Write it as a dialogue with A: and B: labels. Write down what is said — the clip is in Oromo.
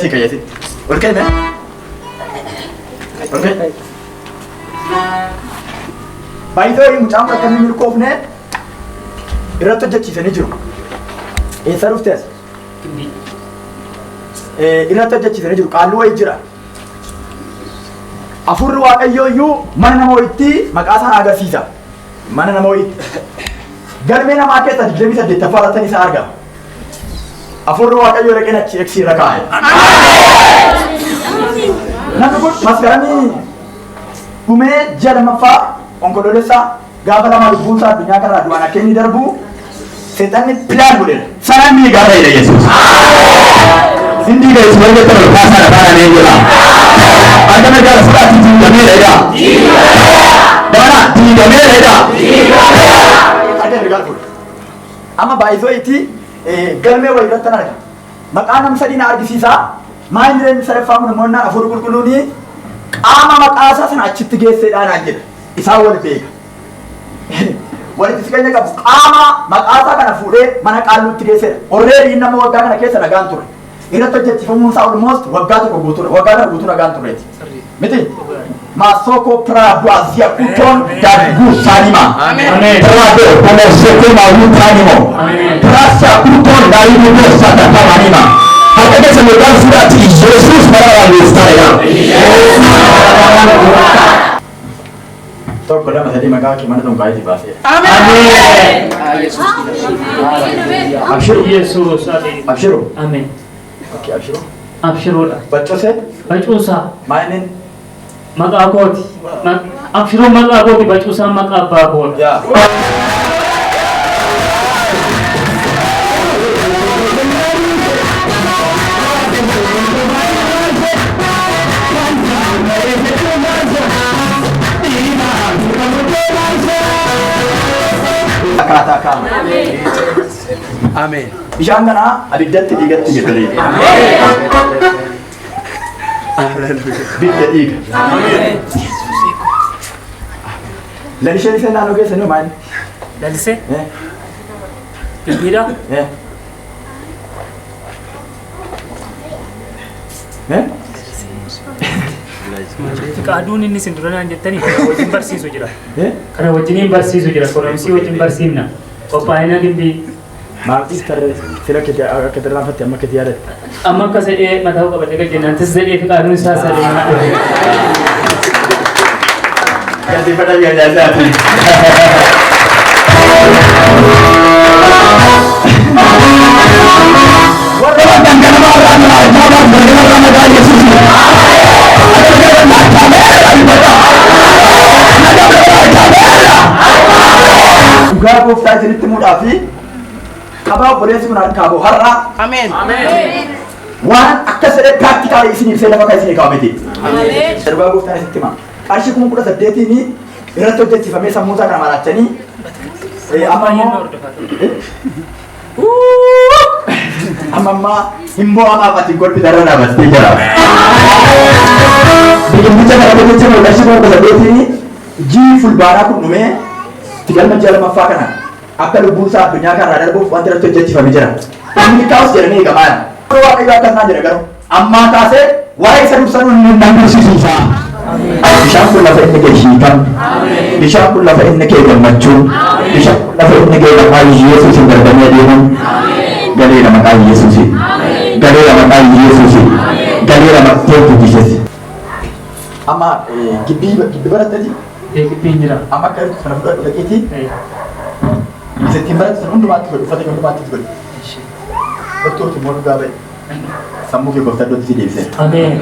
A: irratti kayyate. Ol ka'e. Ol ka'e. Baay'ee mucaan bakka inni milkoofne irratti hojjechiisanii jiru. Eessa dhufte as? Irratti hojjechiisanii jiru. Qaalluu wayii jira. Afurri Waaqayyoo iyyuu mana nama wayiitti maqaa isaa agarsiisa. Mana nama wayiitti. Galmee namaa keessa 28 irratti isa argama. Afurri Waaqayyoo dhaqee achi eegsiirra kaa'e. Namni kun masgaramii dhumee ji'a lammaffaa onkoloolessaa gaafa lama lubbuun isaa addunyaa kanarraa du'aan akka inni darbu seexanni pilaan godheera.
B: Sanaan ni gaafa jedha Yesuus. Hindi guys, warga terus pasar apa namanya juga. Ada negara sudah di Amerika ada. Mana di Amerika ada.
A: Ada negara pun. Amma baay'isoo itti galmee wayii irratti argama. Maqaa nama sadii na argisiisa. Maal jireenyi sadaffaa kun immoo naan afur qulqulluuni qaama maqaa isaa sana achitti geesseedhaan aan jedha. Isaan wal beeka. Walitti siqeenya qabu qaama maqaa isaa kana fuudhee mana qaalluutti geesseedha. Orreedii nama waggaa kana keessa nagaan ture. Irratti hojjechiifamuun isaa almost waggaa tokko guutuudha. Waggaa kana guutuu nagaan tureeti. Miti? Masoko Prabuazia Kuton Dargu Sanima. Prado Pomosoko Mawutanimo. Prasa Kuton Darimu Satamanima. Hakika semoga sudah di Yesus merawat saya. Tok pada masa di maka gimana dong kaya di bahasa.
C: Amin.
A: Abshiru.
C: Yesus.
A: Abshiru.
C: Amin.
A: Oke abshiru.
C: Abshiru.
A: Baca saya.
C: Bacusa.
A: Mainin.
C: Maka akoti. Abshiru maka akoti bacusa maka bakot.
A: Ya. Katakan. Amin. Bishaan kana abiddatti dhiigatti jedhanii. Bidda dhiiga. Lalisee ishee naannoo keessanii maal?
C: Lalisee? Biddiidha? Qaaduun inni sin duranaan jettanii kana wajjin barsiisu jira. Kana wajjiniin barsiisu jira. Koramsii wajjin barsiifna. Qophaa'ina gimbii.
A: Maalti sira kete akka daraafatte amma kete yaadate.
C: Amma akka sadhee mataa qabate gad jennaan tis sadhee fi qaaduun isaa sadhee mana dhufe.
A: Gadi fadha yaadaati.
B: Warga dengan orang jawab dengan Ramadan Yesus.
A: Dhugaa gooftaa isinitti himuudhaa fi qabaa obboleessi kun harkaa boo har'a.
D: Amen.
A: Waan akka sadee piraaktikaalii isiniif see lafa kan isinii kaa'amete. Dhugaa gooftaa isinitti hima. Qarshii 18,000 irratti hojjechiifamee sammuu isaa kana maraachanii amma himmoo amaaf ati golbi darra dhaabattee jira. Biqilticha kana biqilcha qarshii 18,000 jii fulbaanaa kun dhumee itti galma ji'a lammaffaa kana akka lubbuun isaa addunyaa kanarraa darbuuf wanti irratti hojjechiifamee jira. Inni kaa'us jedhanii eegamaan. Waaqayyo akkasnaan jedha garuu ammaa kaasee waa'ee isa dursanuu inni nan barsiisuusaa. Bishaan kun lafa inni kee hiikan. Bishaan kun lafa inni kee gammachuun. Bishaan kun lafa inni kee maqaa Yesuusin darbamee deemuun. Galeera maqaa Yesuusin. Galeera maqaa Yesuusin. Galeera maqaa Yesuusin. Amma gibbii barattati.
C: Gibbiin jira.
A: Amma akka kana fudhadhu dhaqiitii. Isittiin barattan hundumaatti godhu uffata hundumaatti godhu. Doktorti immoo dhugaa bahe. Sammuu kee gooftaa iddootti si deebisee.
C: Ameen.